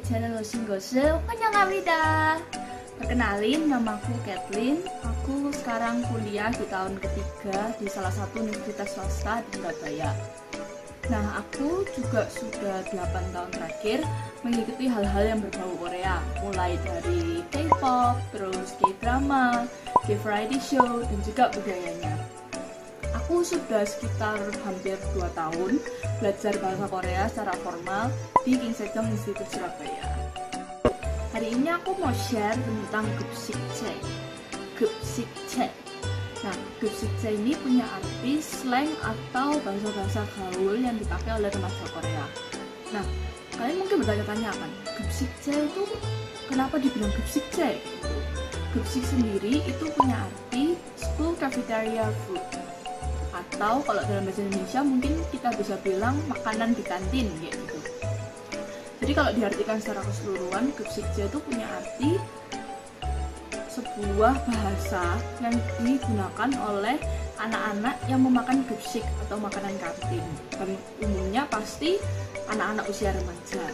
channel 오신 것을 환영합니다. Perkenalin, namaku Kathleen. Aku sekarang kuliah di tahun ketiga di salah satu universitas swasta di Surabaya. Nah, aku juga sudah 8 tahun terakhir mengikuti hal-hal yang berbau Korea, mulai dari K-pop, terus K-drama, K-variety show, dan juga budayanya. Aku sudah sekitar hampir 2 tahun belajar bahasa Korea secara formal di King Sejong Institute Surabaya. Hari ini aku mau share tentang 급식체. 급식체. Nah, 급식체 ini punya arti slang atau bahasa-bahasa gaul yang dipakai oleh remaja Korea. Nah, kalian mungkin bertanya-tanya kan, 급식체 itu kenapa dibilang 급식체? 급식 sendiri itu punya arti school cafeteria food. Atau kalau dalam bahasa Indonesia mungkin kita bisa bilang makanan di kantin gitu. Jadi kalau diartikan secara keseluruhan, 급식체 itu punya arti sebuah bahasa yang digunakan oleh anak-anak yang memakan 급식 atau makanan kantin. Dan umumnya pasti anak-anak usia remaja.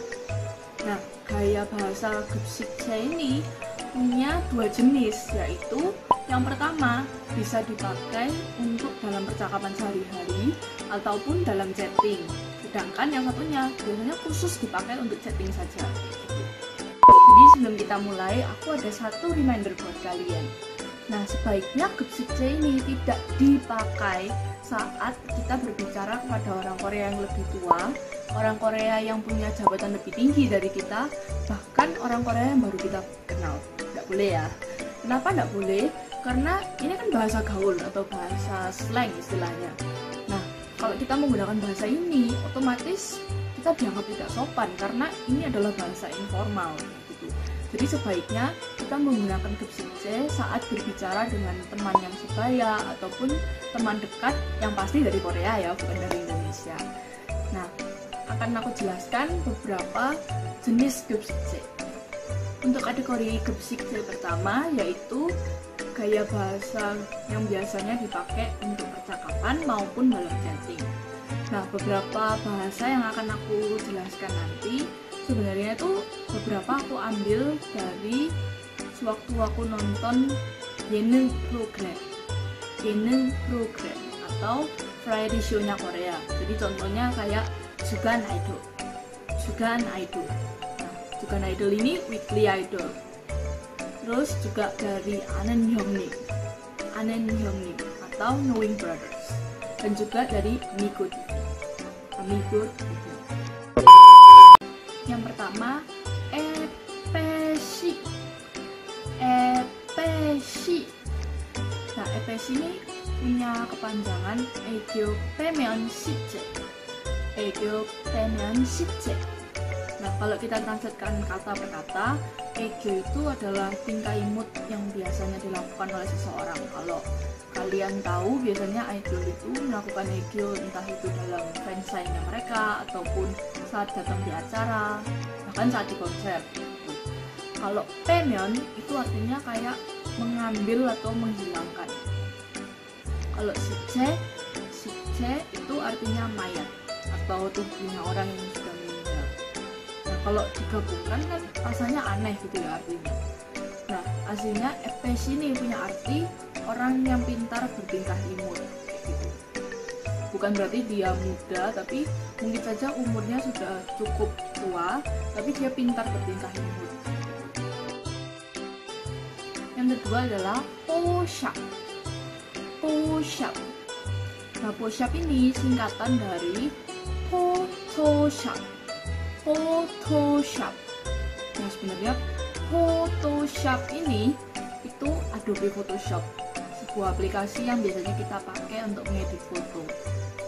Nah, gaya bahasa 급식체 ini punya 2 jenis, yaitu yang pertama bisa dipakai untuk dalam percakapan sehari-hari ataupun dalam chatting. Sedangkan yang satunya biasanya khusus dipakai untuk chatting saja. Jadi sebelum kita mulai, aku ada satu reminder buat kalian. Nah, sebaiknya 급식체 ini tidak dipakai saat kita berbicara kepada orang Korea yang lebih tua, orang Korea yang punya jabatan lebih tinggi dari kita, bahkan orang Korea yang baru kita kenal. Nggak boleh ya. Kenapa nggak boleh? Karena ini kan bahasa gaul atau bahasa slang istilahnya. Nah, kalau kita menggunakan bahasa ini, otomatis kita dianggap tidak sopan karena ini adalah bahasa informal gitu. Jadi sebaiknya kita menggunakan 급식체 saat berbicara dengan teman yang sebaya ataupun teman dekat yang pasti dari Korea ya, bukan dari Indonesia. Nah, akan aku jelaskan beberapa jenis 급식체. Untuk kategori 급식체 pertama yaitu gaya bahasa yang biasanya dipakai untuk percakapan maupun dalam chatting. Nah, beberapa bahasa yang akan aku jelaskan nanti sebenarnya itu beberapa aku ambil dari sewaktu aku nonton 예능 program atau variety show-nya Korea. Jadi contohnya kayak Jugan Idol. Nah, Jugan Idol ini weekly idol. Terus juga dari Anen Hyungnim atau Knowing Brothers, dan juga dari Amigo TV. Yang pertama, Epesi. Nah, Epesi ini punya kepanjangan Aegyo Pemeon Shipje. Nah, kalau kita translatekan kata per kata, aegyo itu adalah tingkah imut yang biasanya dilakukan oleh seseorang. Kalau kalian tahu, biasanya idol itu melakukan aegyo entah itu dalam fansign-nya mereka ataupun saat datang di acara, bahkan saat di konser. Kalau pemeon itu artinya kayak mengambil atau menghilangkan. Kalau shipje itu artinya mayat atau tubuhnya orang yang sudah meninggal. Kalau digabungkan kan rasanya aneh gitu ya artinya. Nah, aslinya FPC ini punya arti orang yang pintar bertingkah imut gitu. Bukan berarti dia muda, tapi mungkin saja umurnya sudah cukup tua, tapi dia pintar bertingkah imut. Yang kedua adalah Poshap. Nah, Poshap ini singkatan dari Photoshop. Nah, sebenarnya Photoshop ini itu Adobe Photoshop, sebuah aplikasi yang biasanya kita pakai untuk mengedit foto.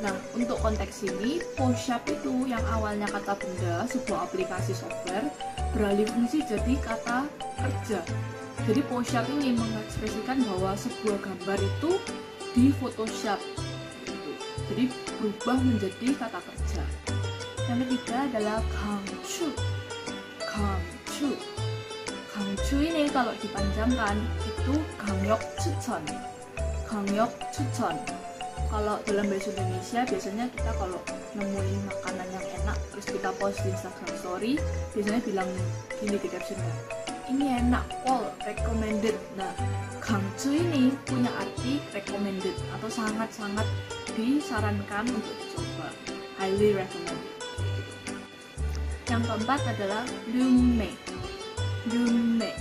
Nah, untuk konteks ini, Photoshop itu yang awalnya kata benda, sebuah aplikasi software, beralih fungsi jadi kata kerja. Jadi Photoshop ini mengekspresikan bahwa sebuah gambar itu di Photoshop. Jadi berubah menjadi kata kerja. Yang ketiga adalah Gangchu ini kalau dipanjangkan itu Gangyokchucheon. Kalau dalam bahasa Indonesia biasanya kita kalau nemuin makanan yang enak, terus kita post di Instagram story, biasanya bilang gini di captionnya, ini enak, all recommended. Nah, gangju ini punya arti recommended atau sangat-sangat disarankan untuk dicoba, highly recommended. Yang keempat adalah roommate. Nah,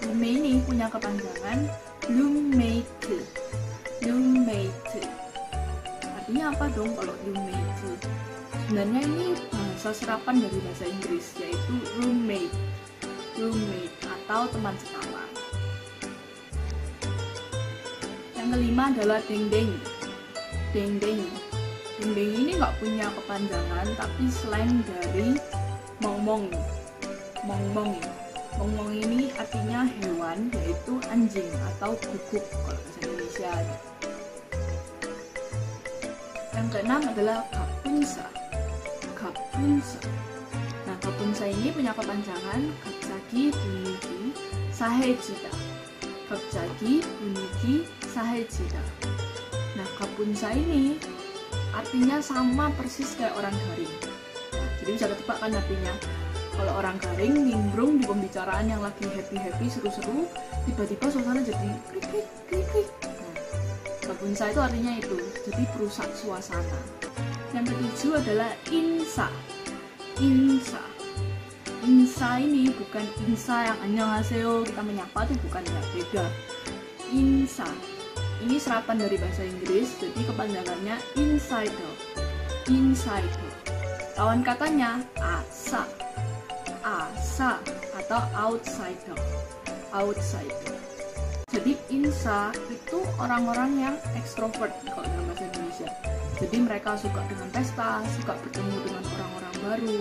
roommate ini punya kepanjangan roommate. Artinya apa dong kalau roommate? Sebenarnya ini bahasa serapan dari bahasa Inggris, yaitu roommate atau teman sekamar. Yang kelima adalah deng-deng ini nggak punya kepanjangan, tapi slang dari mongmong. Mongmong ini artinya hewan, yaitu anjing atau guguk kalau bahasa Indonesia. Yang keenam adalah gapunsa. Nah, gapunsa ini punya kepanjangan 갑자기 분위기 사해지다. Nah, gapunsa ini artinya sama persis kayak orang garing. Nah, jadi bisa ketebak kan artinya. Kalau orang garing nimbrung di pembicaraan yang lagi happy seru-seru, tiba-tiba suasana jadi krik. Nah, gapunsa itu artinya itu, jadi perusak suasana. Yang ketujuh adalah insa. Insa ini bukan insa yang annyeonghaseyo kita menyapa, tuh bukan, ya, beda. Insa ini serapan dari bahasa Inggris, jadi kepanjangannya insider. Lawan katanya asa atau outsider. Jadi insa itu orang-orang yang ekstrovert kalau dalam bahasa Indonesia. Jadi mereka suka dengan pesta, suka bertemu dengan orang-orang baru.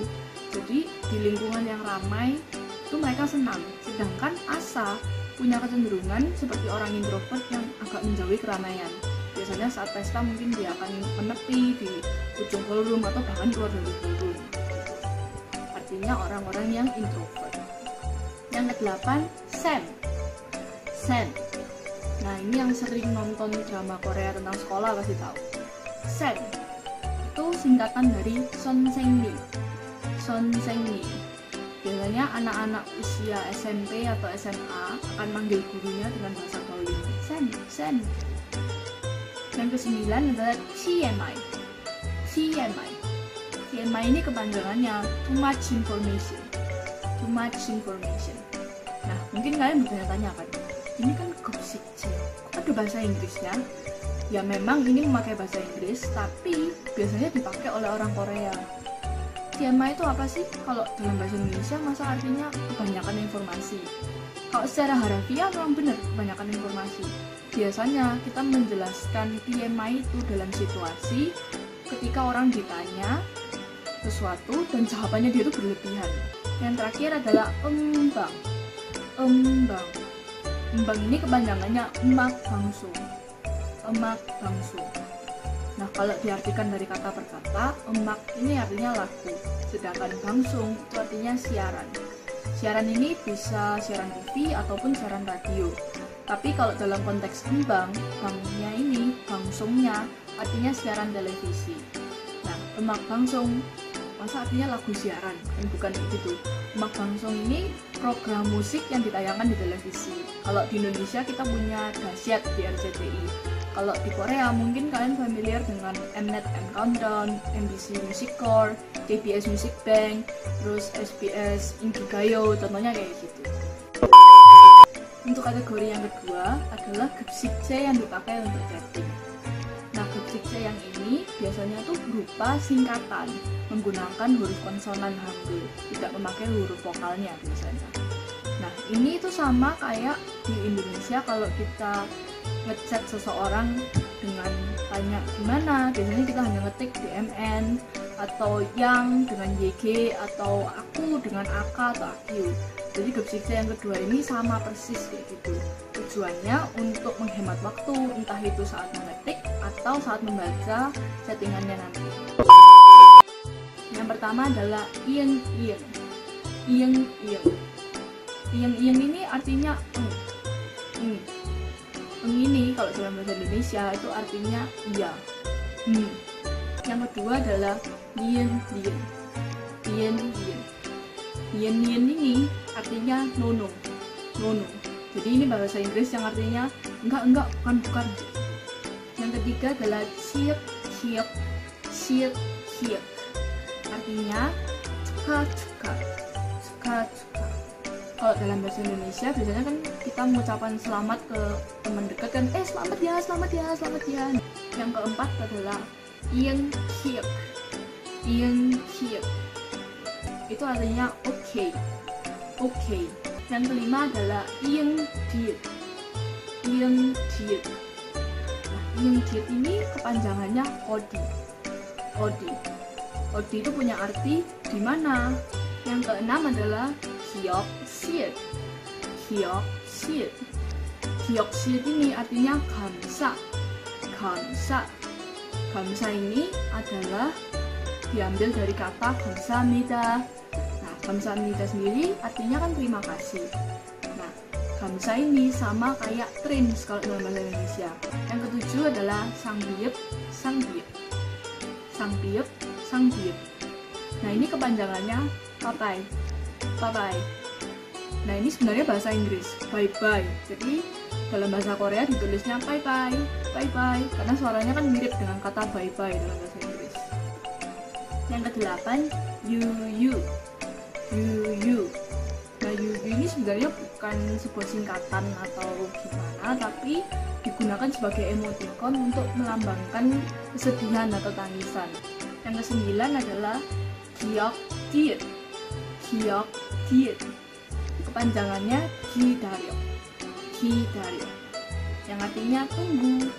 Jadi di lingkungan yang ramai itu mereka senang. Sedangkan asa punya kecenderungan seperti orang introvert yang agak menjauhi keramaian. Biasanya saat pesta mungkin dia akan menepi di ujung ballroom atau bahkan keluar dari ballroom. Artinya orang-orang yang introvert. Yang kedelapan, sen. Nah, ini yang sering nonton drama Korea tentang sekolah pasti tahu. Sen itu singkatan dari 선생님. Biasanya anak-anak usia SMP atau SMA akan manggil gurunya dengan bahasa gaul. Sen. Yang kesembilan adalah TMI. TMI ini kepanjangannya too much information. Nah, mungkin kalian bertanya-tanya kan, ini kan gopsikje, kok ada bahasa Inggrisnya? Ya memang ini memakai bahasa Inggris, tapi biasanya dipakai oleh orang Korea. TMI itu apa sih? Kalau dalam bahasa Indonesia masa artinya kebanyakan informasi. Kalau secara harafiah memang benar kebanyakan informasi. Biasanya kita menjelaskan TMI itu dalam situasi ketika orang ditanya sesuatu dan jawabannya dia itu berlebihan. Yang terakhir adalah embang. Embang ini kepanjangannya emak bangsung. Nah, kalau diartikan dari kata per kata, emak ini artinya lagu, sedangkan bangsung itu artinya siaran. Siaran ini bisa siaran TV ataupun siaran radio. Tapi kalau dalam konteks embang, bangnya ini, bangsungnya artinya siaran televisi. Nah, emak bangsung masa artinya lagu siaran, kan bukan gitu. Emak bangsung ini program musik yang ditayangkan di televisi. Kalau di Indonesia kita punya Dasyat di RCTI. Kalau di Korea mungkin kalian familiar dengan Mnet and Countdown, MBC Music Core, KBS Music Bank, terus SBS Inkigayo, contohnya kayak gitu. Untuk kategori yang kedua adalah gupsikje yang dipakai untuk chatting. Nah, gupsikje yang ini biasanya tuh berupa singkatan menggunakan huruf konsonan Hangul, tidak memakai huruf vokalnya biasanya. Nah, ini tuh sama kayak di Indonesia kalau kita ngechat seseorang dengan tanya gimana, biasanya kita hanya ngetik DMN atau yang dengan YG atau aku dengan AK atau AQ. Jadi gupsikje yang kedua ini sama persis kayak gitu. Tujuannya untuk menghemat waktu, entah itu saat mengetik atau saat membaca chattingannya nanti. Yang pertama adalah iyeng-iyeng. Iyeng-iyeng ini artinya ini kalau dalam bahasa Indonesia itu artinya iya. Yang kedua adalah Nien, nien. Nien, nien. Nien, nien ini artinya no. Jadi ini bahasa Inggris yang artinya enggak, bukan. Yang ketiga adalah ciek. Artinya suka. Kalau dalam bahasa Indonesia biasanya kan kita mengucapkan selamat ke teman dekat kan, selamat ya. Yang keempat adalah ing kiek. Itu artinya oke. Yang kelima adalah ing diet. Nah, ing diet ini kepanjangannya odi itu punya arti di mana. Yang keenam adalah giok siet ini artinya 감사 ini adalah diambil dari kata 감사합니다. Nah, 감사합니다 sendiri artinya kan terima kasih. Nah, 감사 ini sama kayak trins kalau dalam bahasa Indonesia. Yang ketujuh adalah sangbiep. Nah, ini kepanjangannya bye bye. Nah, ini sebenarnya bahasa Inggris, bye bye. Jadi dalam bahasa Korea ditulisnya bye bye karena suaranya kan mirip dengan kata bye bye dalam bahasa Inggris. Yang kedelapan, yu. Nah, yu ini sebenarnya bukan sebuah singkatan atau gimana, tapi digunakan sebagai emoticon untuk melambangkan kesedihan atau tangisan. Yang kesembilan adalah giok diet. Kepanjangannya gidaryok, yang artinya tunggu.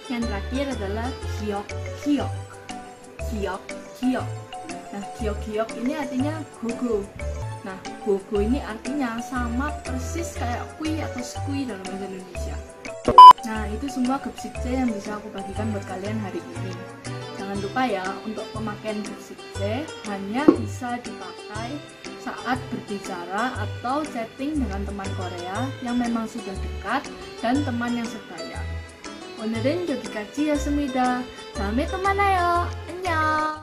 Yang terakhir adalah giok. Nah, giok ini artinya gogo. Nah, gogo ini artinya sama persis kayak kui atau skui dalam bahasa Indonesia. Nah, itu semua gepsik C yang bisa aku bagikan buat kalian hari ini. Jangan lupa ya, untuk pemakaian gepsik C hanya bisa dipakai saat berbicara atau chatting dengan teman Korea yang memang sudah dekat dan teman yang sebaya. 오늘은 여기까지였습니다. 다음에 또 만나요. 안녕.